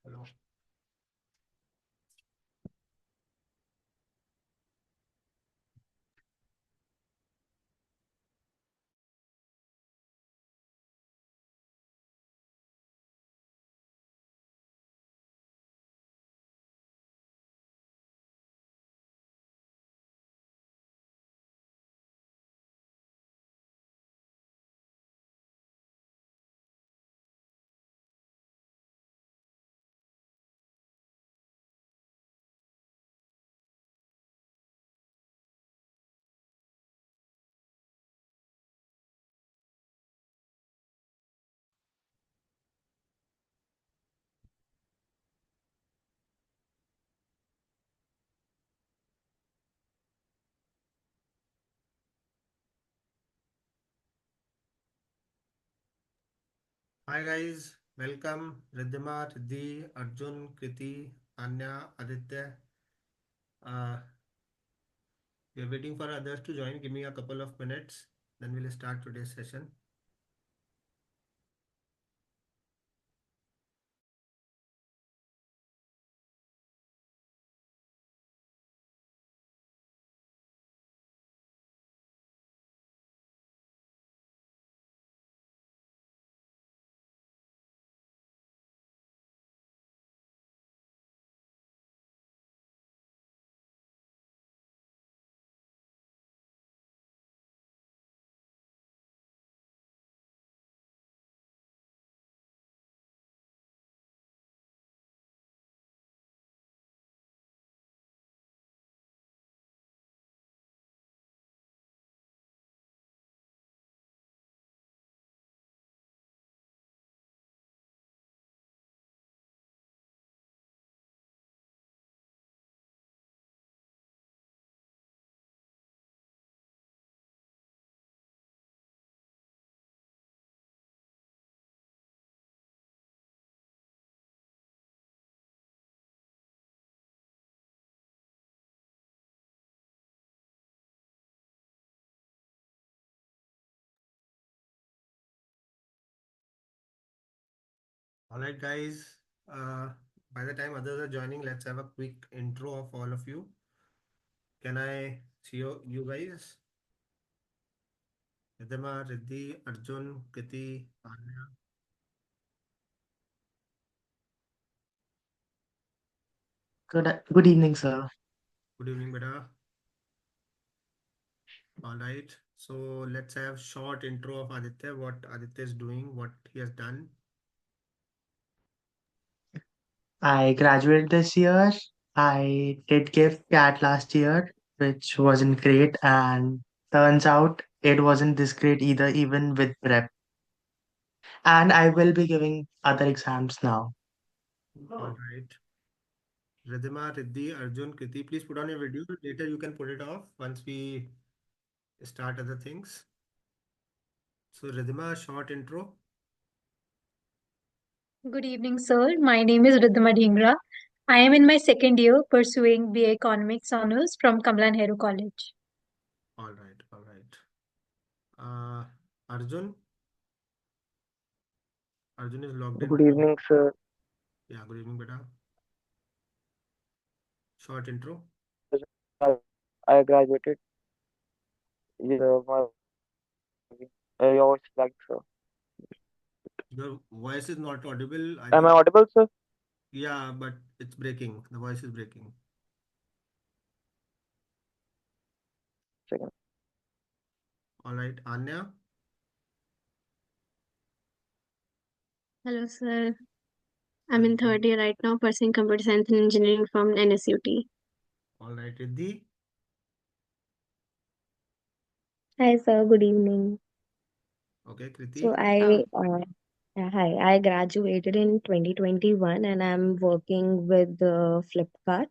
Hello. Hi guys, welcome Riddhima, Riddhi, Arjun, Kriti, Anya, Aditya. Uh, we are waiting for others to join. Give me a couple of minutes, then we'll start today's session. All right, guys. Uh, by the time others are joining, let's have a quick intro of all of you. Can I see you guys? Riddhima, Riddhi, Arjun, Kriti, Anya. Good evening, sir. Good evening, beta. All right. So let's have short intro of Aditya. What Aditya is doing, what he has done. I graduated this year. I did give CAT last year, which wasn't great, and turns out it wasn't this great either, even with prep. And I will be giving other exams now. All right. Ridhima, Riddhi, Arjun, Kriti, please put on your video. Later you can put it off once we start other things. So Ridhima, short intro. Good evening, sir. My name is Riddhima Dhingra. I am in my second year pursuing BA Economics Honors from Kamla Nehru College. All right, all right. Arjun, Arjun is logged in. Good evening, sir. Yeah, good evening, beta. Short intro. I I graduated. My your voice is like, sir. Your voice is not audible. I Am I think, audible, sir? yeah, but it's breaking. The voice is breaking. Second. All right, Anya. Hello, sir. I'm in third year right now, pursuing computer science and engineering from NSUT. All right, Riddhi. Hi, sir. Good evening. Okay, So Kriti. hi, I graduated in 2021 and I'm working with Flipkart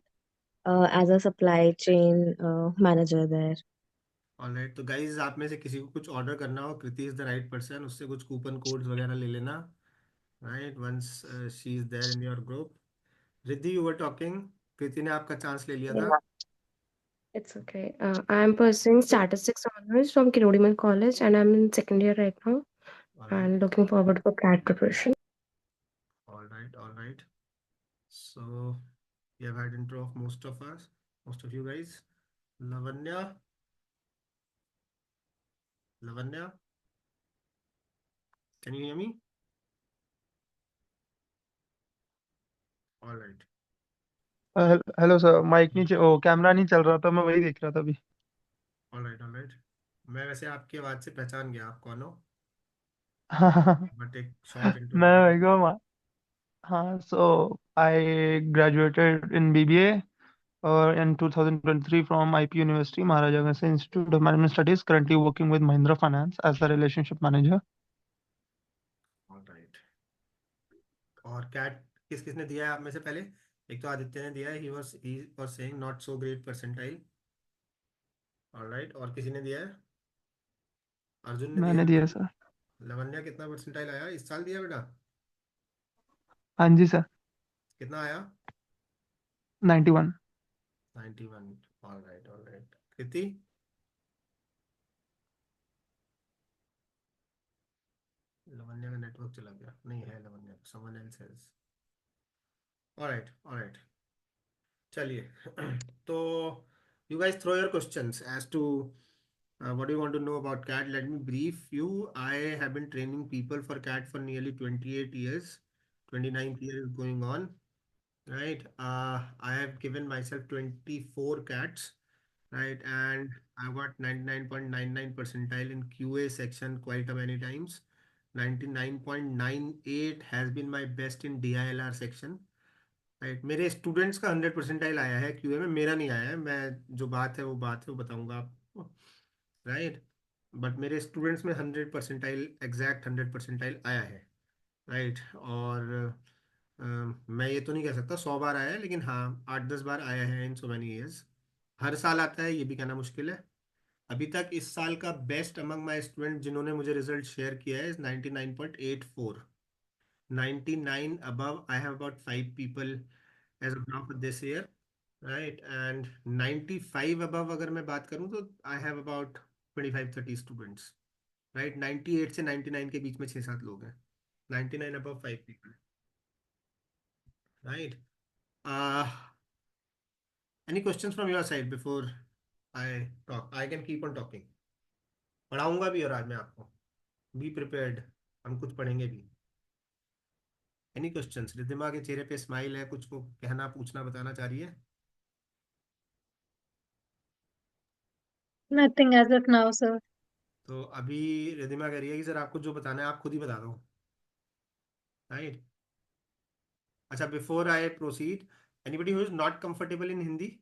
as a supply chain manager there. Alright तो guys आप में से किसी को कुछ order करना हो Kriti is the right person उससे कुछ कूपन कोड्स वगैरह ले लेना right once she is there in your group Riddhi you were talking Kriti ने आपका चांस ले लिया Yeah. था It's okay. I'm pursuing statistics honors from Kirodiman College, and I'm in second year right now, alright and looking forward for CAT preparation. Alright alright So you have had intro of most of us, most of you guys. Lavanya, Lavanya, can you hear me? All right, hello sir, mike नहीं ओ camera नहीं चल रहा था, मैं वही देख रहा था अभी। all right, all right. मैं वैसे आपकी आवाज़ से पहचान गया आप कौन हो, बट एक शॉर्ट मैं इंट्रोडक्शन। वही को हाँ, सो आई ग्रेजुएटेड इन बीबीए और in 2023 from IP University, Maharaja Gangsa Institute of Management Studies, currently working with Mahindra Finance as a relationship manager. All right. और कैट किस किसने दिया है आप में से पहले? एक तो आदित्य ने दिया है, he was saying not so great percentile. All right, और किसी ने दिया है? अर्जुन ने दिया मैंने है। दिया सर। लवन्या कितना परसेंटाइल आया इस साल दिया बेटा? हाँ जी सर। कितना आया? 91। 91। All right, all right. Kriti? Lavanya का नेटवर्क चला गया, नहीं है Lavanya, someone else has. All right, all right, चलिए। तो you guys throw your questions as to what do you want to know about CAT. Let me brief you. I have been training people for CAT for nearly 28 years. 29th year is going on, right? I have given myself 24 CATs, right? And I got 99.99 percentile in QA section quite a many times. 99.98 has been my best in DILR section. Right, मेरे students का 100 percentile आया है QA में, मेरा नहीं आया है। मैं जो बात है वो बताऊंगा आपको, राइट। बट मेरे स्टूडेंट्स में 100 परसेंटाइल, एग्जैक्ट 100 परसेंटाइल आया है, राइट। और मैं ये तो नहीं कह सकता 100 बार आया है, लेकिन हाँ 8-10 बार आया है इन सो मैनी ईयर्स। हर साल आता है ये भी कहना मुश्किल है। अभी तक इस साल का बेस्ट अमंग माई स्टूडेंट जिन्होंने मुझे रिजल्ट शेयर किया है 99.84। 99 above I have about 5 people as of now for this year, right? And 95 above अगर मैं बात करूं तो I have about 25-30 students, right? 98 से 99 के बीच में 6-7 लोग हैं। 99 above 5 people, right? uh any questions from your side before I talk? I can keep on talking. पढ़ाऊंगा भी और आज मैं आपको, बी प्रिपेयर्ड, हम कुछ पढ़ेंगे भी। Any questions? रिद्धिमा के चेहरे पे स्माइल है, कुछ को कहना, पूछना, बताना चाह रही है? Nothing as of now, sir. तो अभी रिद्धिमा कह रही है कि सर आपको जो बताना है आप खुद ही बता दो, राइट? अच्छा, before I proceed, anybody who is not comfortable in Hindi?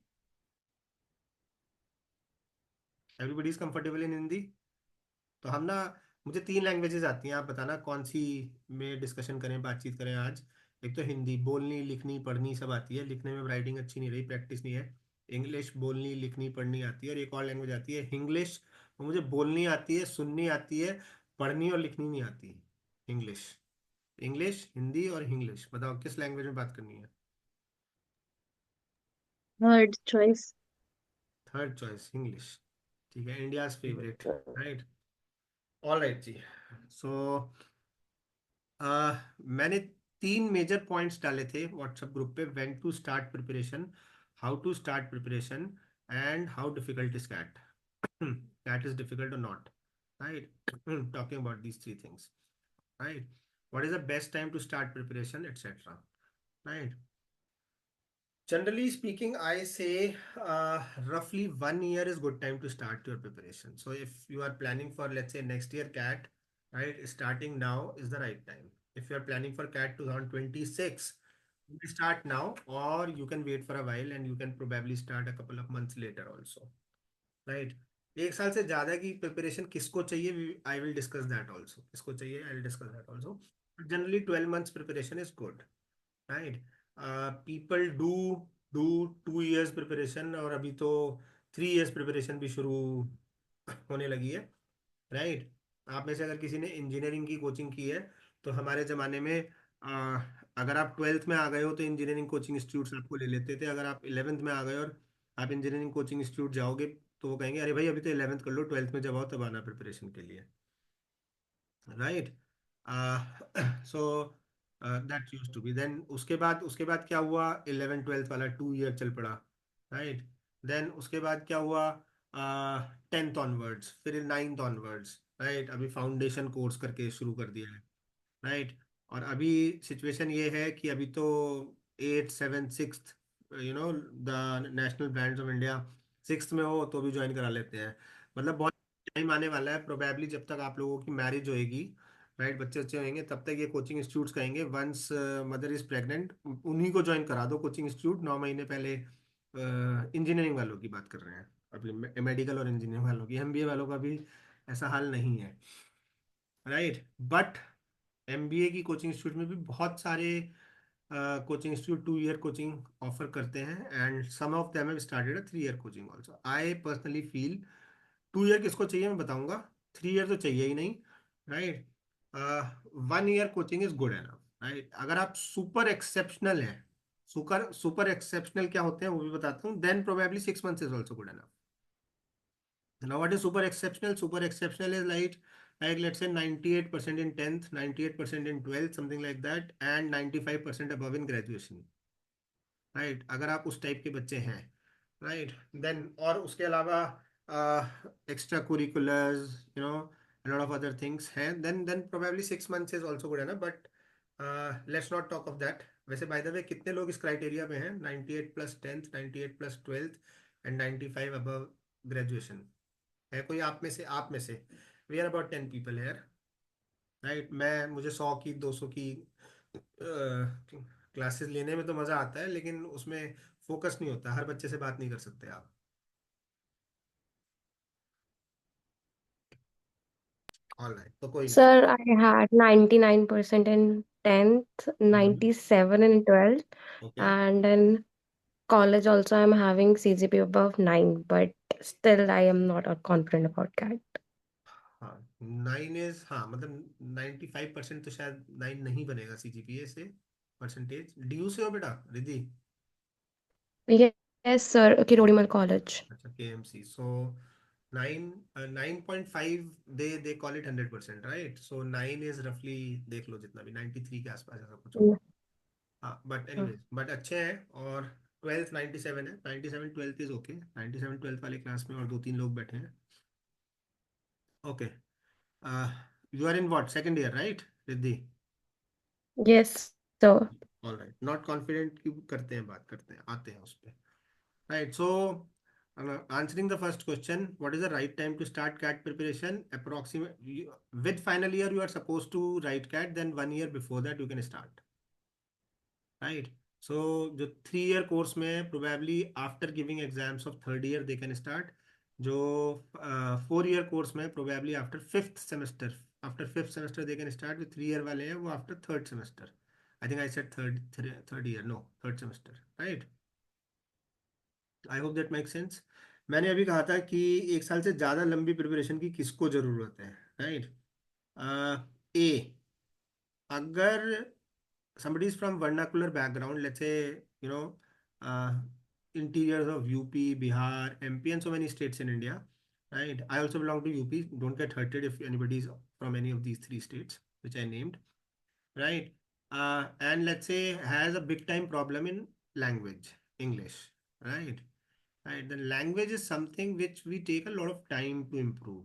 Everybody is comfortable in Hindi? तो हम ना, मुझे 3 लैंग्वेजेस आती हैं, आप बताना कौन सी में डिस्कशन करें, बातचीत करें आज। एक तो हिंदी बोलनी, लिखनी, पढ़नी सब आती है, लिखने में राइटिंग अच्छी नहीं रही, प्रैक्टिस नहीं है। इंग्लिश बोलनी, लिखनी, पढ़नी आती है, और एक और लैंग्वेज आती है इंग्लिश, वो मुझे बोलनी आती है, सुननी आती है, पढ़नी और लिखनी नहीं आती। इंग्लिश, इंग्लिश, हिंदी और इंग्लिश, बताओ किस लैंग्वेज में बात करनी है? Third choice. Third choice English, ठीक है, India's favourite, right. All right ji. So मैंने 3 मेजर पॉइंट्स डाले थे व्हाट्सएप ग्रुप पे, when to start preparation, how to start preparation, and how difficult is CAT, CAT is difficult और not, right. Talking about these 3 things, right. What is the best time to start preparation, etcetera, right? Generally speaking, I say roughly 1 year is good time to start your preparation. So if you are planning for, let's say, next year CAT, right, starting now is the right time. If you are planning for CAT 2026, you can start now, or you can wait for a while and you can probably start a couple of months later also, right? एक साल से ज्यादा की preparation किसको चाहिए, I will discuss that also, किसको चाहिए I will discuss that also. Generally 12 months preparation is good, right. People do 2 years preparation, और अभी तो 3 years प्रिपरेशन भी शुरू होने लगी है, राइट। आप में से अगर किसी ने इंजीनियरिंग की कोचिंग की है, तो हमारे ज़माने में अगर आप 12th में आ गए हो तो इंजीनियरिंग कोचिंग इंस्टीट्यूट्स आपको ले लेते थे। अगर आप 11th में आ गए और आप इंजीनियरिंग कोचिंग इंस्टीट्यूट जाओगे, तो वो कहेंगे अरे भाई अभी तो 11th कर लो, 12th में जब आओ तब आना प्रिपरेशन के लिए, right. So that used to be. Then उसके बाद क्या हुआ, 11th 12th वाला 2 year चल पड़ा, राइट। देन उसके बाद क्या हुआ, 10th ऑनवर्ड्स, फिर 9th ऑनवर्ड्स, राइट। अभी फाउंडेशन कोर्स करके शुरू कर दिया है, राइट। और अभी सिचुएशन ये है कि अभी तो 8th 7th 6th, the national brands of India 6th में हो तो भी ज्वाइन करा लेते हैं। मतलब बहुत टाइम आने वाला है, प्रोबेबली जब तक आप लोगों की मैरिज होएगी, राइट, बच्चे अच्छे होंगे, तब तक ये कोचिंग इंस्टीट्यूट्स कहेंगे वंस मदर इज प्रेग्नेंट उन्हीं को ज्वाइन करा दो कोचिंग इंस्टीट्यूट 9 महीने पहले। इंजीनियरिंग वालों की बात कर रहे हैं अभी, मेडिकल और इंजीनियरिंग वालों की, एमबीए वालों का भी ऐसा हाल नहीं है, राइट। बट एमबीए की कोचिंग इंस्टीट्यूट में भी बहुत सारे coaching institute 2 year coaching offer करते हैं, and some of them have started a 3 year coaching also. I personally feel 2 year किसको चाहिए मैं बताऊंगा, 3 year तो चाहिए ही नहीं, right. 1 year coaching is good enough, right. अगर आप सुपर एक्सेप्शनल हैं, सुपर सुपर एक्सेप्शनल क्या होते हैं वो भी बताता हूँ, then probably 6 months is also good enough. Now, what is super exceptional? Super exceptional is like let's say 98% in 10th, 98% in 12th, something like that, and 95% above in graduation. Right, अगर आप उस टाइप के बच्चे हैं, right, then और उसके अलावा extra curriculars, lot of other things हैं, then probably 6 months is also good है ना, but let's not talk of that. वैसे बाय द वे कितने लोग इस क्राइटेरिया पे हैं, 98+10th, 98+12th and 95 above graduation? है कोई आप में से we are about 10 people here, right. मुझे 100 की 200 की क्लासेस लेने में तो मजा आता है, लेकिन उसमें फोकस नहीं होता, हर बच्चे से बात नहीं कर सकते आप। ऑलराइट, तो कोई नहीं। Sir, I had 99% in 10th, 97 in 12th, okay, and in college also I'm having CGPA above 9, but still I am not confident about that. हाँ, 9 इज, हाँ मतलब 95% तो शायद 9 नहीं बनेगा सीजीपीए से, परसेंटेज। डीयू से हो बेटा Riddhi? Yes, sir. Kirodimal College. अच्छा, KMC. So 9.5, they call it 100%, right. So 9 is रफली, देख लो जितना भी 93 के आसपास ऐसा कुछ Yeah. होगा। हाँ, बट एनीवेज, बट अच्छे हैं। और 12th 97 है, 97 12th इज ओके, 97 12th वाले क्लास में और 2 3 लोग बैठे हैं, okay. You are in what, second year, right Riddhi? Yes, sir. All right, not confident क्यों करते हैं, बात करते हैं, आते हैं उस पर, right. So answering the first question, what is the right time to start CAT preparation? Approximate with final year you are supposed to write CAT, then 1 year before that you can start, right? So जो 3 year course में probably after giving exams of third year they can start, जो 4 year course में probably after fifth semester they can start, जो 3 year वाले हैं वो after third semester, I think I said third year, no, third semester, right? I hope that make sense. मैंने अभी कहा था कि 1 साल से ज़्यादा लंबी प्रिपरेशन की किसको ज़रूरत है, राइट। ए, अगर somebody is from vernacular background, let's say, you know, interiors of UP, Bihar, MP, and so many states in India, right? I also belong to UP. Don't get hurted if anybody is from any of these 3 states which I named, right? And let's say has a big time problem in language, English, right? Right, the language is something which we take a lot of time to improve.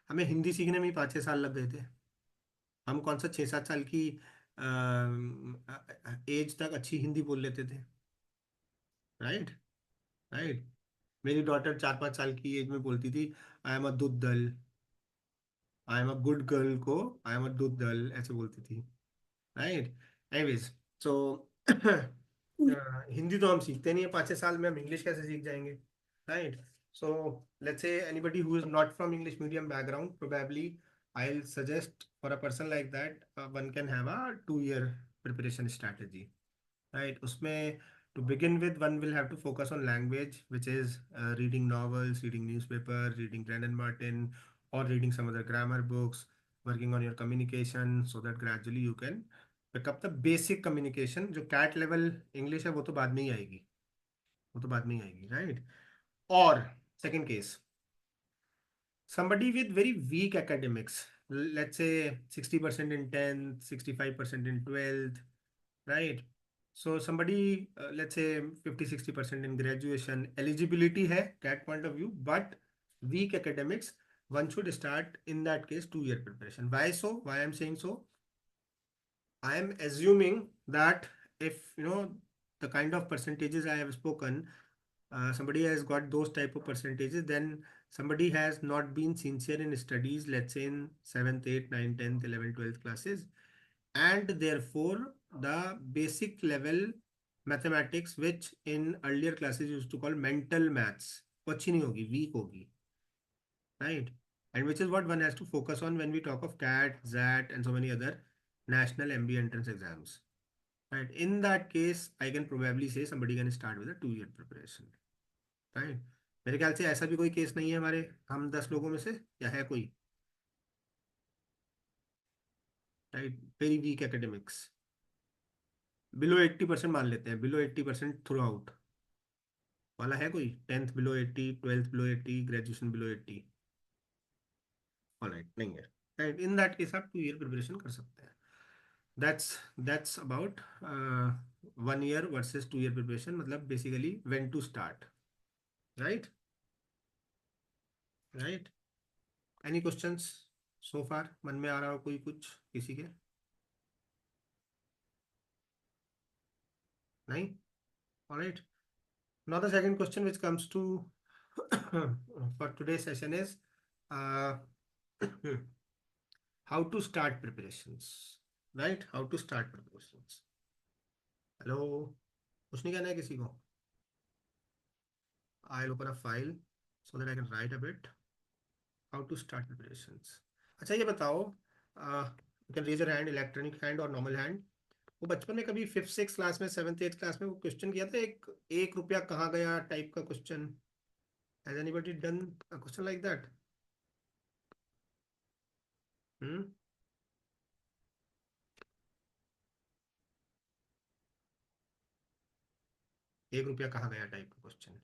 हमें हिंदी सीखने में ही 5 6 साल लग गए थे। हम कौन सा 6 7 साल की एज तक अच्छी हिंदी बोल लेते थे, राइट, राइट। मेरी डॉटर 4 5 साल की एज में बोलती थी I am a doodle, I am a good girl को आई एम अ दुद्दल ऐसे बोलती थी, राइट। एनीवेज, सो हिंदी तो हम सीखते नहीं है 5 6 साल में, हम इंग्लिश कैसे सीख जाएंगे, right. So let's say anybody who is not from English medium background, probably I will suggest for a person like that one can have a 2 year preparation strategy, right. उसमें to begin with one will have to focus on language, which is reading novels, reading newspaper, reading Brandon Martin, or reading some other grammar books, working on your communication so that gradually you can pick up the basic communication। जो cat level English है वो तो बाद में ही आएगी, वो तो बाद में ही आएगी, राइट। और second case, somebody with very weak academics, let's say 60% in 10th, 65% in 12th, right? So somebody, let's say 50-60% in graduation, eligibility है CAT point of view, but weak academics, one should start in that case 2-year preparation. Why so? Why I'm saying so? I am assuming that if the kind of percentages I have spoken, somebody has got those type of percentages, then somebody has not been sincere in studies, let's say in 7th, 8th, 9th, 10th, 11th, 12th classes, and therefore the basic level mathematics, which in earlier classes used to call mental maths, अच्छी नहीं होगी, weak होगी, right? And which is what one has to focus on when we talk of CAT, XAT, and so many other national MBA entrance exams. Right. In that case, I can probably say somebody can start with a 2-year preparation. Right. मेरे ख्याल से ऐसा भी कोई case नहीं है हमारे हम 10 लोगों में से, या है कोई? Right, very weak academics, below 80% मान लेते हैं, बिलो 80% थ्रू आउट वाला है कोई? 10th below 80, 12th below 80, graduation below 80? Alright, नहीं है। राइट, इन दैट केस आप 2-year प्रिपरेशन कर सकते हैं। that's about 1 year versus 2-year preparation, मतलब basically when to start, right? Right. Any questions so far? मन में आ रहा हो कोई कुछ किसी के? नहीं? All right. Now the second question which comes to for today's session is uh, how to start preparations, right? How to start preparations. Hello, कुछ नहीं कहना है किसी को? I'll open a file so that I can write a bit. How to start preparations. अच्छा ये बताओ, you can raise your hand, electronic hand और normal hand. वो बचपन में कभी 5th 6th क्लास में 7th 8th क्लास में वो क्वेश्चन किया था, एक रुपया कहाँ गया टाइप का question? Has anybody done a question like that? एक रुपया कहाँ गया टाइप का क्वेश्चन।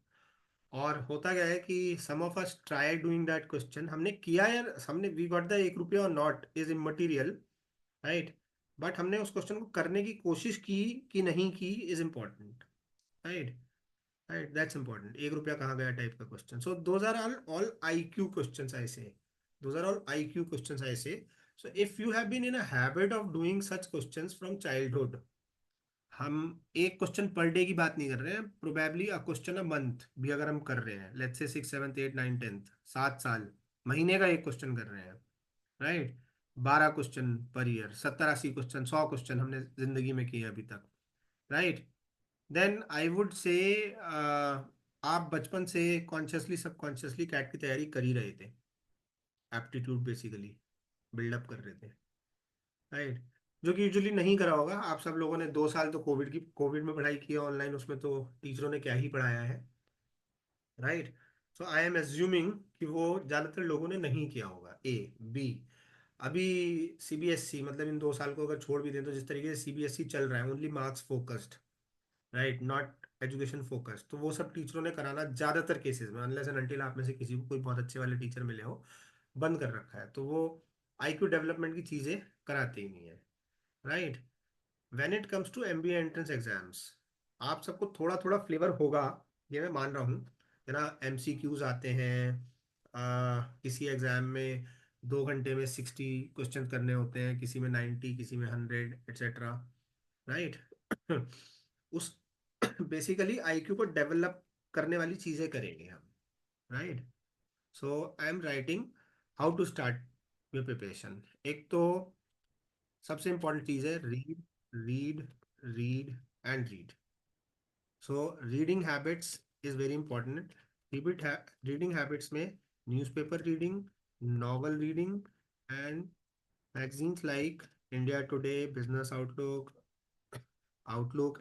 और होता क्या है कि some of us try doing that question, हमने किया यार, हमने वी गॉट द एक रुपया और not is immaterial, right? But हमने उस क्वेश्चन को करने की कोशिश की कि नहीं की is important, right? Right, that's important. एक रुपया कहाँ गया टाइप का question. So those are all IQ questions I say, those are all IQ questions I say. So if you have been in a habit of doing such questions from childhood, हम एक question per day की बात नहीं कर रहे हैं, probably a question a month भी अगर हम कर रहे हैं, let's say 6th 7th 8th 9th 10th, 7 साल महीने का एक क्वेश्चन कर रहे हैं, right? 12 question per year, 70-80 question, 100 question हमने जिंदगी में किए अभी तक, राइट? देन आई वुड से आप बचपन से कॉन्शियसली सबकॉन्शियसली कैट की तैयारी कर ही रहे थे, एप्टीट्यूड बेसिकली बिल्डअप कर रहे थे, राइट? जो कि यूजुअली नहीं करा होगा आप सब लोगों ने। 2 साल तो कोविड में पढ़ाई की है ऑनलाइन, उसमें तो टीचरों ने क्या ही पढ़ाया है, right? So I am assuming कि वो ज़्यादातर लोगों ने नहीं किया होगा। ए बी, अभी CBSE मतलब इन 2 साल को अगर छोड़ भी दें तो जिस तरीके से CBSE चल रहा है, only marks focused, right, not education focus, तो वो सब टीचरों ने कराना ज़्यादातर केसेस में, अनलेस एंड अनटिल आप में से किसी को कोई बहुत अच्छे वाले टीचर मिले हो, बंद कर रखा है। तो वो IQ डेवलपमेंट की चीज़ें कराते ही नहीं है, right? When it comes to MBA entrance exams, आप सबको थोड़ा थोड़ा फ्लेवर होगा, ये मैं मान रहा हूँ, है ना? MCQs आते हैं, किसी एग्जाम में 2 घंटे में 60 क्वेश्चन करने होते हैं, किसी में 90, किसी में 100, एट्सेट्रा, राइट? उस बेसिकली IQ को डेवलप करने वाली चीजें करेंगे हम, right? So I am writing how to start your preparation. एक तो सबसे इंपॉर्टेंट चीज है read, read, read and read. So reading habits is very important. Reading habits में newspaper reading, novel reading and magazines like India Today, business outlook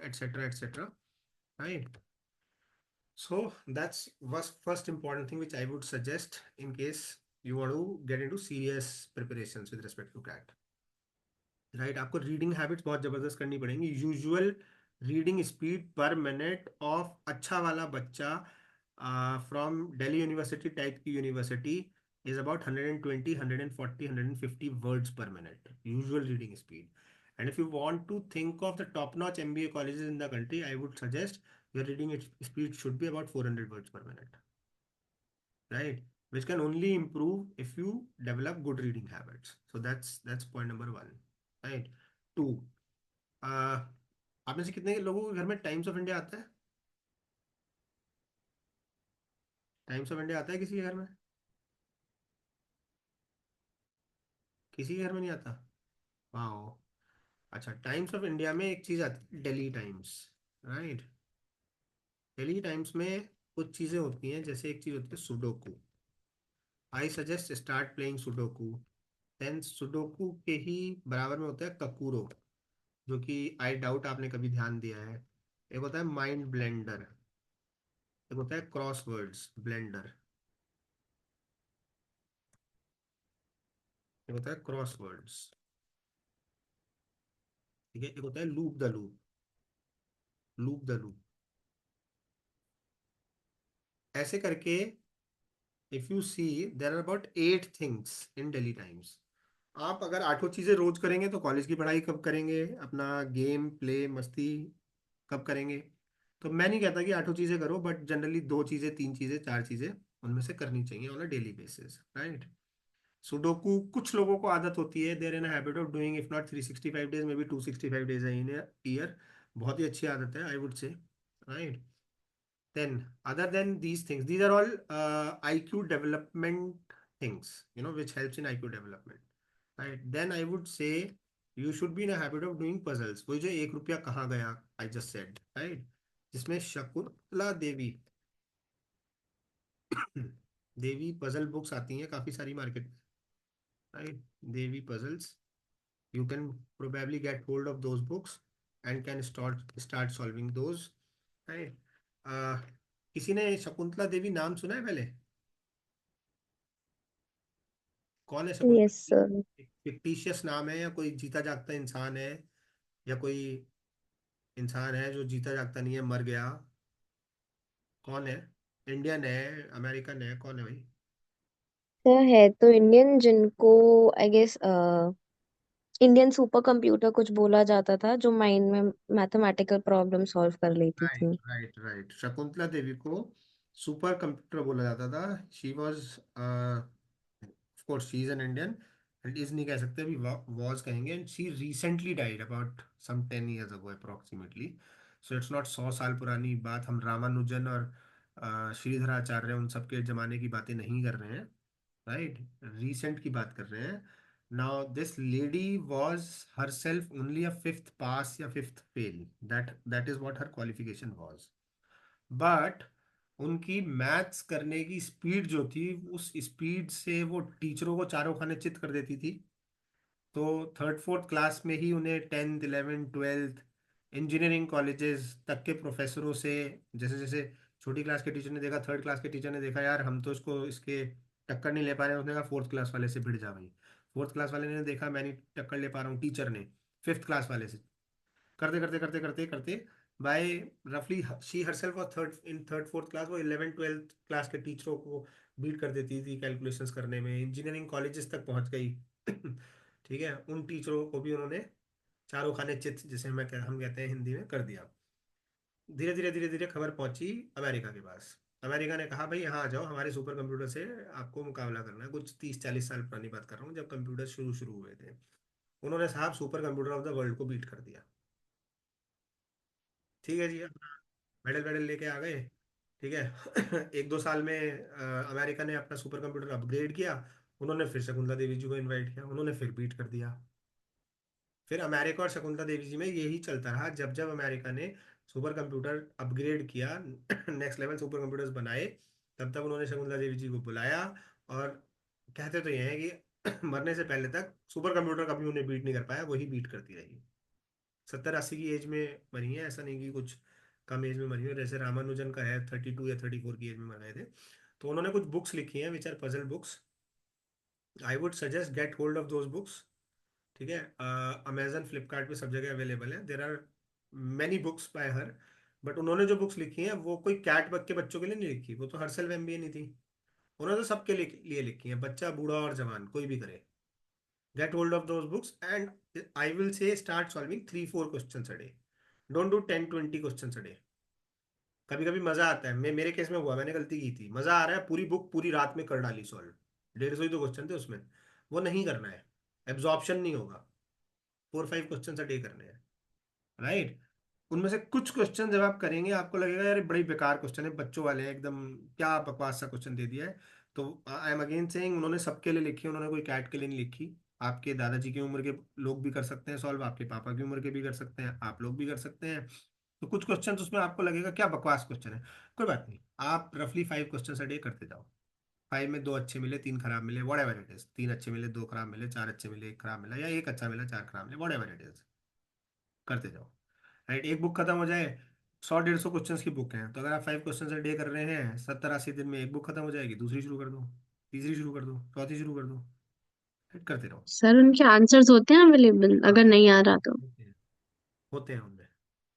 etcetera etcetera, right? So that's was first important thing which I would suggest in case you want to get into serious preparations with respect to CAT, right? आपको reading habits बहुत जबरदस्त करनी पड़ेंगी। Usual reading speed पर minute of अच्छा वाला बच्चा from Delhi university type की university is about 120, 140, 150 words per minute, usual reading speed. And if you want to think of the top-notch MBA colleges in the country, I would suggest your reading speed should be about 400 words per minute, right? Which can only improve if you develop good reading habits. So that's point number one, right? Two, आप में से कितने लोगों के घर में times of India आता है? टाइम्स ऑफ इंडिया आता है किसी के घर में? किसी के घर में नहीं आता? वाह। अच्छा, टाइम्स ऑफ इंडिया में एक चीज आती है, Delhi times, right? Delhi times में कुछ चीजें होती हैं, जैसे एक चीज होती है sudoku. I suggest start playing sudoku. Then sudoku के ही बराबर में होता है ककूरो, जो कि आई डाउट आपने कभी ध्यान दिया है। एक होता है माइंड ब्लेंडर, एक होता है क्रॉसवर्ड्स ब्लेंडर, एक होता है क्रॉसवर्ड्स, ठीक है, एक होता है loop the loop, loop the loop. ऐसे करके if you see there are about 8 things in daily times. आप अगर आठों चीजें रोज करेंगे तो कॉलेज की पढ़ाई कब करेंगे, अपना गेम प्ले मस्ती कब करेंगे? तो मैं नहीं कहता कि आठों चीजें करो, बट जनरली 2 चीजें 3 चीजें 4 चीजें उनमें से करनी चाहिए on a daily basis, right? Sudoku कुछ लोगों को आदत होती है, there in habit of doing if not 365 days maybe 265 days in year. बहुत ही अच्छी आदत है, I would say, right? Then, other than these things, these are all IQ development things, which helps in IQ development, right? Then I would say you should be in a habit of doing puzzles. वो जो 1 रुपया कहाँ गया, I just said, right? जिसमें शकुंतला देवी देवी puzzle books आती हैं काफी सारी मार्केट में, right? Devi puzzles, you can probably get hold of those books and can start solving those, right? किसी ने शकुंतला देवी नाम सुना है पहले? कौन है शकुंतला Yes, देवी? sir. एक फिक्टिशियस नाम है या कोई जीता जागता इंसान है, या कोई इंसान है जो जीता जागता नहीं है, मर गया? कौन है? इंडियन है, अमेरिकन है, कौन है भाई? सर है तो इंडियन, जिनको I guess Indian super computer कुछ बोला जाता था, जो माइंड में मैथमेटिकल प्रॉब्लम सॉल्व कर लेती राइट थी। राइट राइट, शकुंतला देवी को सुपर कंप्यूटर बोला जाता था। She was, of course she is an Indian, and is नहीं कह सकते, अभी वॉज कहेंगे। And she recently died about some 10 years ago approximately. So it's not 100 साल पुरानी बात, हम रामानुजन और श्रीधराचार्य उन सब के जमाने की बातें नहीं कर रहे हैं, राइट? रिसेंट की बात कर रहे हैं। Now this lady was her self only a 5th पास या 5th fail, that is what her qualification was. But उनकी मैथ्स करने की स्पीड जो थी, उस स्पीड से वो टीचरों को चारों खाने चित कर देती थी। तो 3rd 4th क्लास में ही उन्हें 10th 11th 12th engineering colleges तक के प्रोफेसरों से, जैसे जैसे छोटी क्लास के टीचर ने देखा, 3rd क्लास के टीचर ने देखा यार हम तो इसको इसके टक्कर नहीं ले पा रहे हैं, उसने कहा 4th क्लास वाले से भिड़ जा भाई। 4th क्लास वाले ने देखा मैं नहीं टक्कर ले पा रहा हूँ, टीचर ने 5th क्लास वाले से, करते करते करते करते करते बाय रफली she herself was third in 3rd 4th class, वो 11th 12th क्लास के टीचरों को बीट कर देती थी कैलकुलेशंस करने में, इंजीनियरिंग कॉलेजेस तक पहुंच गई। ठीक है, उन टीचरों को भी उन्होंने चारों खाने चित, जिसे हम कहते हैं हिंदी में, कर दिया। धीरे धीरे धीरे धीरे खबर पहुंची अमेरिका के पास। अमेरिका ने कहा भाई यहाँ आ जाओ, हमारे सुपर कंप्यूटर से आपको मुकाबला करना है। कुछ 30 40 साल पुरानी बात कर रहा हूँ, जब कंप्यूटर शुरू शुरू हुए थे। उन्होंने साहब super computer of the world को बीट कर दिया। ठीक है जी, अपना मेडल वेडल लेके आ गए, ठीक है। 1 2 साल में अमेरिका ने अपना सुपर कंप्यूटर अपग्रेड किया। उन्होंने फिर शकुंतला देवी जी को इनवाइट किया, उन्होंने फिर बीट कर दिया। फिर अमेरिका और शकुंतला देवी जी में यही चलता रहा, जब जब अमेरिका ने सुपर कंप्यूटर अपग्रेड किया, नेक्स्ट लेवल सुपर कंप्यूटर्स बनाए, तब तब उन्होंने शकुंतला देवी जी को बुलाया। और कहते तो ये हैं कि मरने से पहले तक सुपर कंप्यूटर कभी उन्हें बीट नहीं कर पाया, वही बीट करती रही। 70 80 की एज में मरी है, ऐसा नहीं कि कुछ कम एज में मरी है, जैसे रामानुजन का है 32 या 34 की एज में मर गए थे। तो उन्होंने कुछ बुक्स लिखी हैं which are puzzle books. I would suggest get hold of those books, ठीक है? अमेजन फ्लिपकार्ट पे सब जगह अवेलेबल है, there are many books by her. But उन्होंने जो बुक्स लिखी हैं वो कोई कैट बग के बच्चों के लिए नहीं लिखी, वो तो हर सेल्फ एमबीए नहीं थी। उन्होंने तो सबके लिए लिखी है, बच्चा बूढ़ा और जवान कोई भी करे। Get hold of those books and I will say start solving 3-4 questions a day. Don't do 10-20 questions a day. कभी कभी मजा आता है, मेरे केस में हुआ, मैंने गलती की थी, मजा आ रहा है, पूरी बुक पूरी रात में कर डाली सॉल्व, 150 ही तो क्वेश्चन थे उसमें। वो नहीं करना है, एब्जॉर्प्शन नहीं होगा, 4-5 क्वेश्चन अ डे करने हैं, राइट। उनमें से कुछ क्वेश्चन जब आप करेंगे आपको लगेगा यार ये बड़ी बेकार क्वेश्चन है, बच्चों वाले हैं एकदम, क्या बकवास सा क्वेश्चन दे दिया है। तो आई एम अगेन सेइंग, उन्होंने सबके लिए लिखी, उन्होंने कोई कैट के लिए नहीं लिखी। आपके दादाजी की उम्र के लोग भी कर सकते हैं सॉल्व, आपके पापा की उम्र के भी कर सकते हैं, आप लोग भी कर सकते हैं। तो कुछ क्वेश्चन उसमें आपको लगेगा क्या बकवास क्वेश्चन है, कोई बात नहीं, आप रफली 5 क्वेश्चन अ डे करते जाओ। 5 में 2 अच्छे मिले, 3 खराब मिले, वट एवर इट इज, 3 अच्छे मिले, 2 खराब मिले, 4 अच्छे मिले, 1 खराब मिला, या 1 अच्छा मिला, 4 खराब मिले, वट एवर इट इज, करते जाओ, राइट। एक बुक खत्म हो जाए, 100-150 क्वेश्चंस की बुक है, तो अगर आप 5 क्वेश्चंस अ डे कर रहे हैं, 70-80 दिन में एक बुक खत्म हो जाएगी, दूसरी शुरू कर दो, तीसरी शुरू कर दो, चौथी शुरू कर दो, फिर करते रहो। सर उनके आंसर्स होते हैं अवेलेबल हाँ, अगर नहीं आ रहा तो? होते हैं उनमें,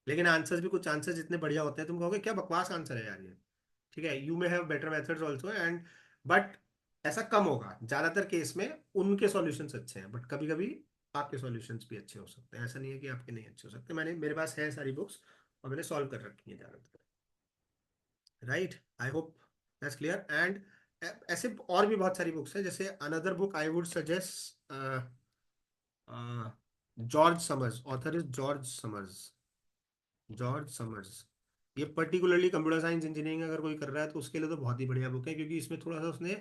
लेकिन आंसर्स भी, कुछ आंसर्स इतने बढ़िया होते हैं तुम कहोगे क्या बकवास आंसर है यार ये, ठीक है, you may have better methods also and, but ऐसा कम होगा, ज्यादातर केस में उनके सॉल्यूशंस अच्छे हैं, बट कभी कभी आपके सॉल्यूशंस भी अच्छे हो सकते हैं, ऐसा नहीं है कि आपके नहीं अच्छे हो सकते। मेरे पास है सारी बुक्स और मैंने सॉल्व कर रखी है ज्यादातर, right. I hope that's clear. And ऐसे और भी बहुत सारी बुक्स हैं, जैसे another book I would suggest, George summers, author is George summers, George summers. ये पर्टिकुलरली कंप्यूटर साइंस इंजीनियरिंग अगर कोई कर रहा है तो उसके लिए तो बहुत ही बढ़िया बुक है, क्योंकि इसमें थोड़ा सा उसने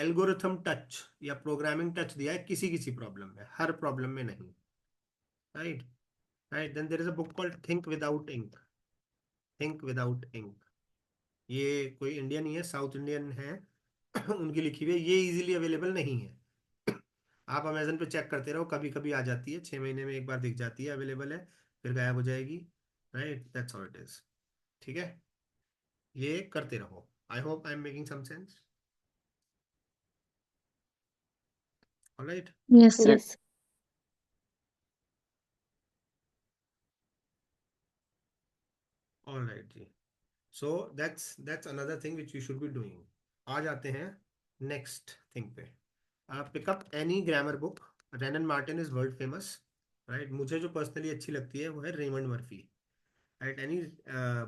एल्गोरिथम टच या प्रोग्रामिंग टच दिया है किसी किसी प्रॉब्लम में, हर प्रॉब्लम में नहीं, right. Right, then there is a book called think without ink, think without ink. ये कोई इंडियन ही है, साउथ इंडियन है उनकी लिखी हुई है, ये इजीली अवेलेबल नहीं है। आप अमेजन पे चेक करते रहो, कभी कभी आ जाती है, 6 महीने में एक बार दिख जाती है अवेलेबल है, फिर गायब हो जाएगी, right, that's how it is, ठीक है। ये करते रहो, I hope I am making some sense, alright. Yes sir. Yes. Alright ji, so that's another thing which you should be doing. आ जाते हैं नेक्स्ट थिंग पे। Pick up any grammar book, Wren Martin is world famous, right. मुझे जो personally अच्छी लगती है वो है Raymond Murphy, right. Any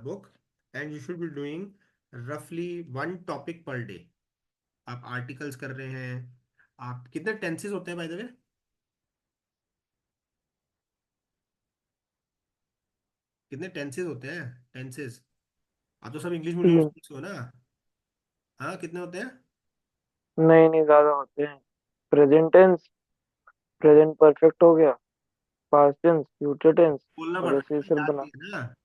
book, and you should be doing रफली 1 टॉपिक पर डे। आप आर्टिकल्स कर रहे हैं, आप कितने टेंसेस होते हैं बाय द वे, कितने टेंसेस होते हैं, टेंसेस, आप तो सब इंग्लिश मीडियम 3। स्कूल से हो ना, हाँ कितने होते हैं? नहीं नहीं, ज्यादा होते हैं। प्रेजेंट टेंस, प्रेजेंट परफेक्ट हो गया, पास्ट टेंस, फ्यूचर टेंस, बोलना और पड़ता ऐसे ही है, फिर याद बना। नहीं है ना।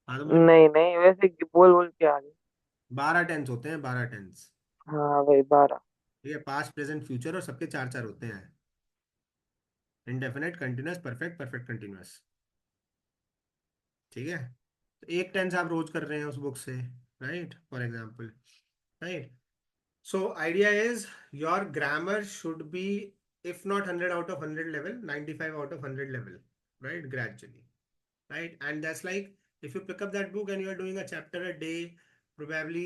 हाँ तो मुझे नहीं नहीं, वैसे बोल बोल के आ गए। 12 टेंस होते हैं, 12 टेंस, हाँ वही 12। ठीक है, पास्ट प्रेजेंट फ्यूचर, और सबके 4-4 होते हैं, indefinite, continuous, perfect, perfect continuous, ठीक है। तो एक टेंस आप रोज कर रहे हैं उस बुक से, right, for example, right. So idea is your grammar should be, if not 100 out of 100 level, 95 out of 100 level, right, gradually, right, and that's like if you pick up that book and you are doing a chapter a day, probably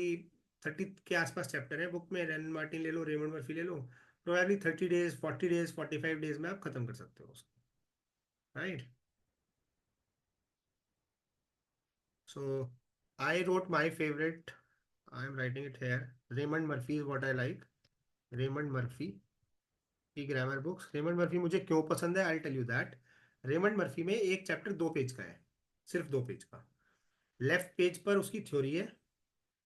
30 के आसपास chapter है book में, rain Martin ले लो, Raymond Murphy ले लो, probably 30 days, 40 days, 45 days में आप खत्म कर सकते हो उसको, right. So I wrote my favourite, I am writing it here, Raymond Murphy is what I like, Raymond Murphy की ग्रामर बुक्स। रेमंड मर्फी मुझे क्यों पसंद है, I tell you that. Raymond Murphy में एक चैप्टर 2 पेज का है, सिर्फ 2 पेज का, लेफ्ट पेज पर उसकी थ्योरी है,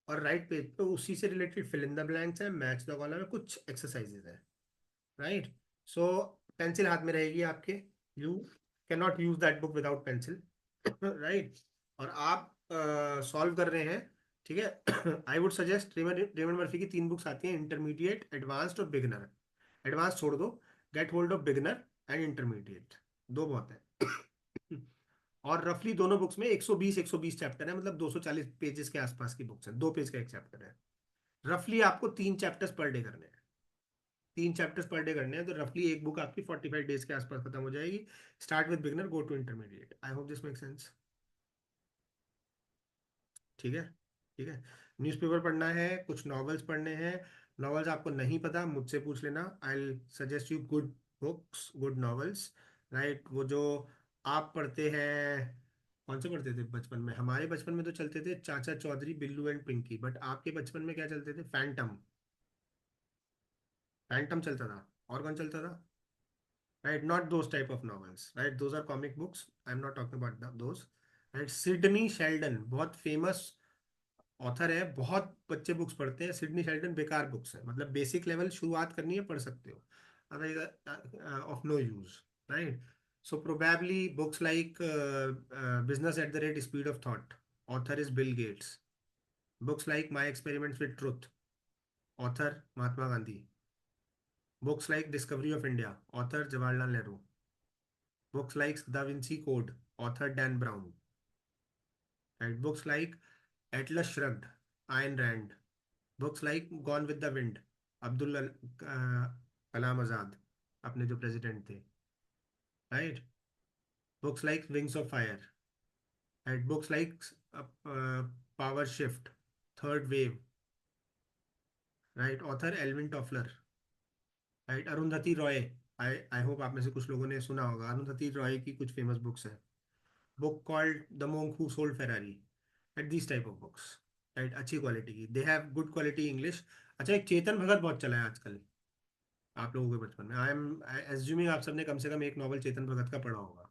और राइट पेज पे उसी से related fill in the blanks है, मैच द कॉलम है, कुछ एक्सरसाइजेज है, राइट। सो पेंसिल हाथ में रहेगी आपके, you can not use that book without pencil, right. और आप सॉल्व कर रहे हैं, ठीक है। I would suggest, Raymond Murphy की 3 बुक्स आती हैं, इंटरमीडिएट, एडवांस्ड और बिगनर। एडवांस छोड़ दो, gate hold of beginner and intermediate, 2 बहुत है। और रफली दोनों बुक्स में 120 चैप्टर है, मतलब 240 पेजेस के आसपास की बुक्स है, 2 पेज का एक चैप्टर है। रफली आपको 3 चैप्टर्स पर डे करने हैं, 3 चैप्टर्स पर डे करने हैं, तो रफली एक बुक आपकी 45 डेज के आसपास खत्म हो जाएगी। Start with beginner, go to intermediate, I hope this make sense, ठीक है, ठीक है। न्यूज़पेपर पढ़ना है, कुछ नॉवेल्स पढ़ने हैं, नॉवेल्स आपको नहीं पता मुझसे पूछ लेना, I suggest you good books, good novels, right. वो जो आप पढ़ते हैं, कौन से पढ़ते थे बचपन में? हमारे बचपन में तो चलते थे चाचा चौधरी, बिल्लू एंड पिंकी, बट आपके बचपन में क्या चलते थे? फैंटम, फैंटम चलता था। और कौन चलता था? Right, not those type of novels, right, those are comic books, I am not talking about those. Right, Sidney Sheldon बहुत फेमस ऑथर है, बहुत बच्चे बुक्स पढ़ते हैं। सिडनी शेल्डन बेकार बुक्स है, मतलब बेसिक लेवल शुरुआत करनी है पढ़ सकते हो, otherwise of no use, right. So probably books like business at the rate speed of thought, author is Bill Gates. Books like my experiments with truth, author Mahatma Gandhi. Books like discovery of India, author Jawaharlal Nehru. Books like the Vinci code, author Dan Brown. Right, books like Atlas Shrugged, Ayn Rand. Books like gone with the wind, Abdul Kalam Azad, अपने जो president थे, right. Books like wings of fire, right. Books like power shift, third wave, right, author Alvin Toffler, right. Arundhati Roy, I I hope आप में से कुछ लोगों ने सुना होगा, अरुंधति रॉय की कुछ फेमस बुक्स हैं। Book called the monk who sold Ferrari, right, this type of books, right, अच्छी क्वालिटी की, they have good quality English. अच्छा, एक चेतन भगत बहुत चला है आजकल आप लोगों के बचपन में, आई एम एज्यूमिंग आप सबने कम से कम एक नॉवल चेतन भगत का पढ़ा होगा।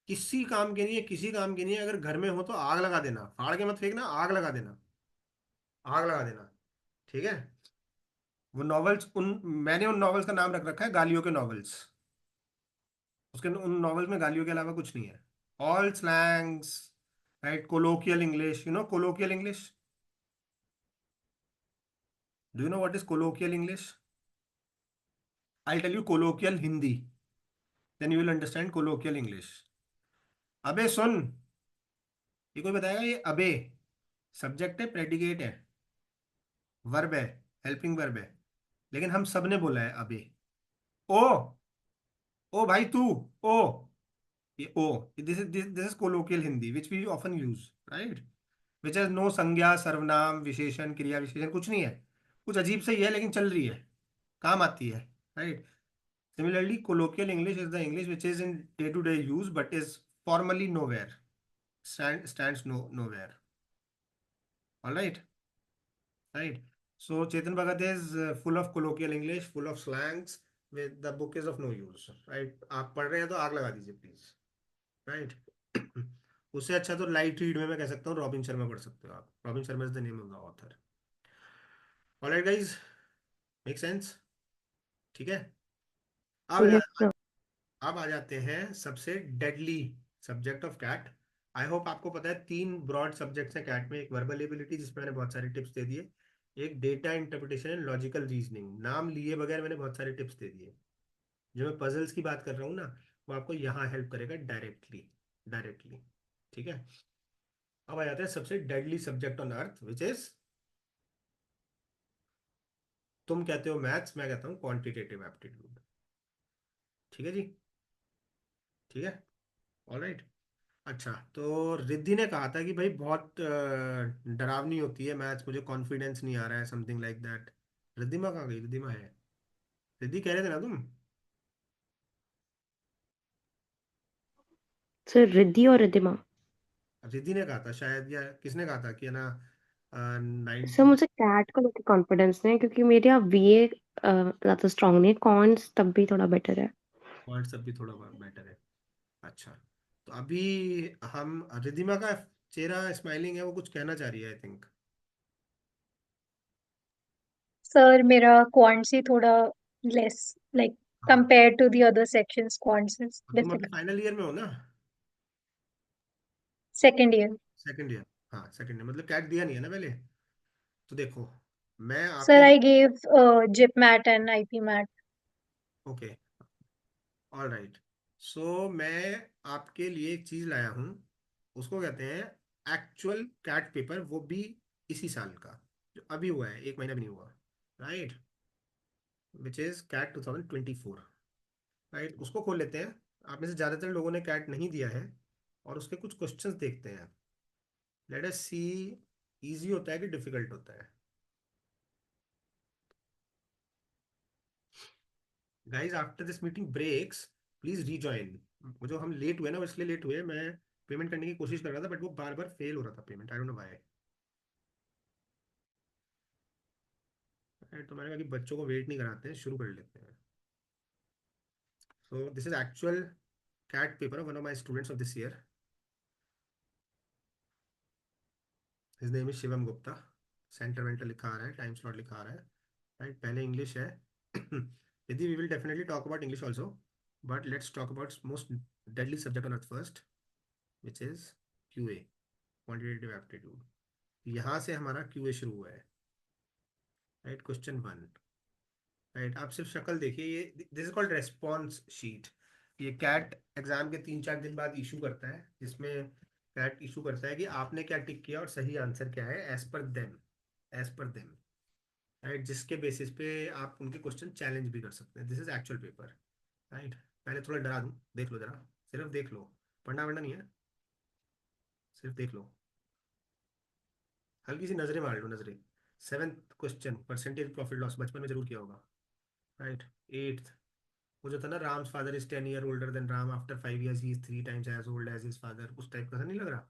किसी काम के नहीं है, किसी काम के नहीं है, अगर घर में हो तो आग लगा देना, फाड़ के मत फेंकना, आग लगा देना, आग लगा देना, ठीक है। वो नॉवेल्स, उन मैंने उन नॉवेल्स का नाम रख रखा है गालियों के नॉवेल्स। उसके उन नॉवेल्स में गालियों के अलावा कुछ नहीं है, all slangs, right, colloquial English, you know colloquial English, do you know what is colloquial English? I tell you colloquial Hindi, then you will understand colloquial English. अबे सुन, ये कोई बताएगा? ये अबे सब्जेक्ट है, प्रेडिकेट है, वर्ब है, हेल्पिंग वर्ब है, लेकिन हम सब ने बोला है अबे। ओ, ओ भाई तू, ओ, ये ओ, this is colloquial Hindi which we often use, right, which has no संज्ञा, सर्वनाम, विशेषण, क्रिया विशेषण कुछ नहीं है, कुछ अजीब से ही है लेकिन चल रही है, काम आती है, right. Similarly colloquial English is the English which is in day to day use but is formally nowhere, stands nowhere, all right, right. So Chetan Bhagat is full of colloquial English, full of slangs, with the book is of no use, right? आप पढ़ रहे हैं तो आग लगा दीजिए please, right. उससे अच्छा तो लाइट रीड में मैं कह सकता हूँ रॉबिन शर्मा पढ़ सकते हो आप, robin Sharma is the name of the author. Alright guys, make sense, ठीक है। अब Yes, sir. अब आ जाते हैं सबसे deadly subject of CAT. I hope आपको पता है 3 ब्रॉड सब्जेक्ट्स हैं कैट में, एक वर्बल एबिलिटी जिसमें मैंने बहुत सारे टिप्स दे दिए, एक data interpretation and logical reasoning, नाम लिए बगैर मैंने बहुत सारे टिप्स दे दिए। जो मैं पजल्स की बात कर रहा हूँ ना, वो आपको यहाँ हेल्प करेगा डायरेक्टली, डायरेक्टली, ठीक है। अब आ जाते हैं सबसे deadly subject on earth which is, तुम कहते हो मैथ्स, मैं कहता हूँ क्वांटिटेटिव एप्टीट्यूड, ठीक है जी, ठीक है, ऑलराइट। अच्छा, तो रिद्धि ने कहा था कि भाई बहुत डरावनी होती है मैथ्स, मुझे कॉन्फिडेंस नहीं आ रहा है, समथिंग लाइक दैट। रिद्धिमा कहाँ गई? रिद्धिमा है, रिद्धि कह रहे थे ना तुम? सर रिद्धि और रिद्धिमा। रिद्धि ने कहा था शायद, या किसने कहा था कि है ना, सर 90 मुझे कैट को लेकर कॉन्फिडेंस नहीं है क्योंकि मेरे यहाँ वीए ज्यादा स्ट्रांग नहीं है, कॉन्स तब भी थोड़ा बेटर है। पॉइंट्स अब भी थोड़ा बेटर है। अच्छा, तो अभी हम, रिद्धिमा का चेहरा स्माइलिंग है, वो कुछ कहना चाह रही है आई थिंक। सर मेरा क्वांट्स ही थोड़ा लेस, लाइक हाँ, compare to the other sections quants is तो तुम अभी डिफिकल्ट। फाइनल ईयर में हो ना? Second year. सेकंड ईयर, हाँ सेकंड ईयर, मतलब कैट दिया नहीं है ना पहले। तो देखो, मैं आपके सर लिए, I gave JIPMAT and IPMAT. Okay, all right, so मैं आपके लिए एक चीज लाया हूँ, उसको कहते हैं एक्चुअल कैट पेपर, वो भी इसी साल का, जो अभी हुआ है, 1 महीना भी नहीं हुआ, right, which is CAT 2024, right. उसको खोल लेते हैं। आप में से ज़्यादातर लोगों ने कैट नहीं दिया है, और उसके कुछ क्वेश्चंस देखते हैं, लेट अस सी, इजी होता है कि डिफिकल्ट होता है। Guys after this meeting breaks please rejoin. वो जो हम लेट हुए ना, वो इसलिए लेट हुए, मैं पेमेंट करने की कोशिश कर रहा था बट वो बार बार फेल हो रहा था payment, I don't know why. तो मैंने कहा कि बच्चों को वेट नहीं कराते हैं, शुरू कर लेते हैं। So this is actual CAT paper of one of my students of this year. His name is Shivam Gupta. Centre वेंटर लिखा आ रहा है, टाइम स्लॉट लिखा आ रहा है। राइट, पहले इंग्लिश है। यदि we will definitely talk about English also, but let's talk about most deadly subject on earth first, which is Q A, quantitative aptitude. यहाँ से हमारा क्यू ए शुरू हुआ है। Right, question 1। राइट, आप सिर्फ शक्ल देखिए, ये this is called response sheet. ये कैट एग्जाम के 3-4 दिन बाद इशू करता है, जिसमें कैट इशू करता है कि आपने क्या टिक किया और सही आंसर क्या है, as per them, as per them. Right, जिसके बेसिस पे आप उनके क्वेश्चन चैलेंज भी कर सकते हैं। This is actual paper. Right, पहले थोड़ा डरा दूं, देख लो जरा, सिर्फ देख लो, पढ़ना वढ़ना नहीं है, सिर्फ देख लो, हल्की सी नजरें मार लो, नजरें। 7th question, percentage profit loss, बचपन में जरूर किया होगा। राइट, 8th, वो जो था ना, Ram's father is 10 year older than Ram, after 5 years he is 3 times as old as his father, उस टाइप का था, नहीं लग रहा।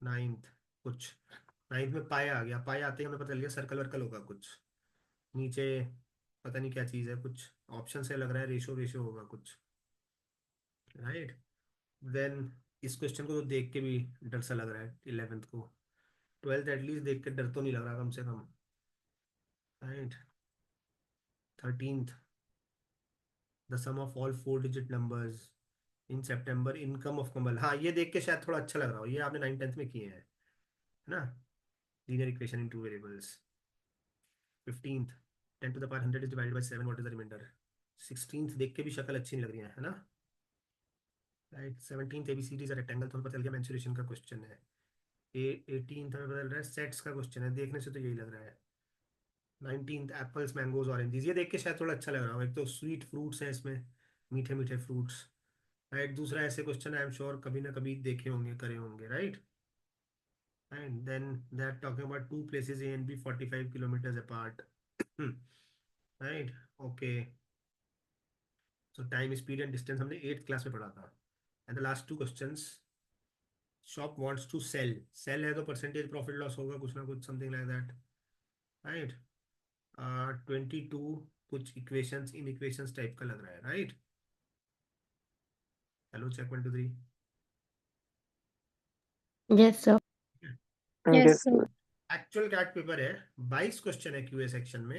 9th, कुछ 9th में पाया आ गया, पाया आते ही हमें पता चल गया सर्कल वर्कल होगा कुछ नीचे, पता नहीं क्या चीज़ है, कुछ ऑप्शन से लग रहा है रेशो रेशो होगा कुछ। राइट, देन इस क्वेश्चन को तो देख के भी डर सा लग रहा है 11th को। 12th एटलीस्ट देख के डर तो नहीं लग रहा कम से कम। Right, 13th, the sum of all 4 digit numbers in September, income of Kamal. हाँ, ये देख के शायद थोड़ा अच्छा लग रहा हो, ये आपने 9th 10th में किए हैं, है ना, linear equation in 2 variables। 15th, 10 to the power 100 is divided by 7, what is the remainder। 16th देख के भी शक्ल अच्छी नहीं लग रही है ना। Right, 17th ABCD is rectangle, तो पता चल गया मेंसुरेशन का क्वेश्चन है। 18th हमें पता चल रहा है सेट्स का क्वेश्चन है, देखने से तो यही लग रहा है। 19th एप्पल्स मैंगोज ऑरेंजेस, ये देख के शायद थोड़ा अच्छा लग रहा हो, एक तो स्वीट फ्रूट्स हैं इसमें, मीठे मीठे फ्रूट्स। राइट, दूसरा ऐसे क्वेश्चन आई एम श्योर कभी ना कभी देखे होंगे, करे होंगे। Right, and then they're talking about two places A and B 45 kilometers apart। right, okay, so time, speed and distance हमने 8th क्लास में पढ़ा था। and the last two questions, shop wants to sell, sell है तो percentage profit loss होगा कुछ ना कुछ, समथिंग लाइक दैट। राइट, 22 कुछ इक्वेशंस इन इक्वेशंस टाइप का लग रहा है। Right, hello check 1 2 3। Yes, sir. Yes, Yes, sir. Actual CAT paper है, 22 क्वेश्चन है क्यूए सेक्शन में।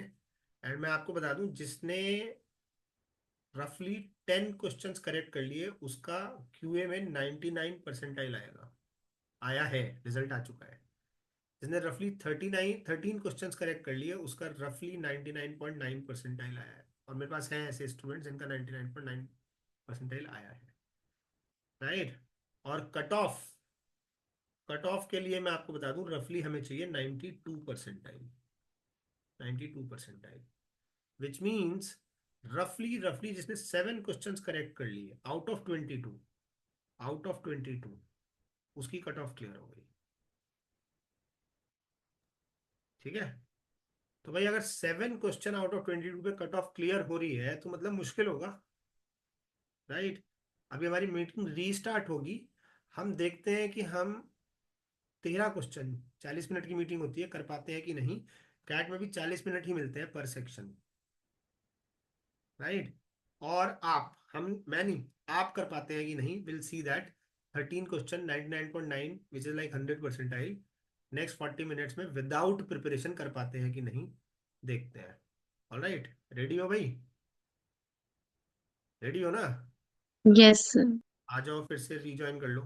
एंड मैं आपको बता दूं, जिसने रफली 10 क्वेश्चंस करेक्ट कर लिए उसका क्यूए में 99 परसेंटाइल आएगा, आया है, रिजल्ट आ चुका है। जिसने रफली 13 क्वेश्चंस करेक्ट कर लिए उसका रफली 99.9 परसेंटाइल आया है। और मेरे पास है ऐसे स्टूडेंट्स जिनका 99.9 परसेंटाइल आया है। राइट, और कट ऑफ के लिए मैं आपको बता दूं, रफली हमें चाहिए 92 परसेंटाइल, 92 परसेंटाइल, विच मीन्स रफली रफली जिसने 7 क्वेश्चंस करेक्ट कर लिए आउट ऑफ 22, आउट ऑफ 22, उसकी कट ऑफ क्लियर हो गई। ठीक है, तो भाई अगर 7 क्वेश्चन आउट ऑफ 22 पे कट ऑफ क्लियर हो रही है तो मतलब मुश्किल होगा। राइट, अभी हमारी मीटिंग रीस्टार्ट होगी, हम देखते हैं कि हम 13 क्वेश्चन, 40 मिनट की मीटिंग होती है, कर पाते हैं कि नहीं। कैट में भी 40 मिनट ही मिलते हैं पर सेक्शन। राइट, और आप, हम, मैं नहीं, आप कर पाते हैं कि नहीं, will see that. 13 question 99.9 which is like 100 percentile, next 40 minutes में विदाउट प्रिपरेशन कर पाते हैं कि नहीं, देखते हैं। ऑलराइट, रेडी हो भाई, रेडी हो ना, Yes, sir. आ जाओ फिर से, रीज्वाइन कर लो।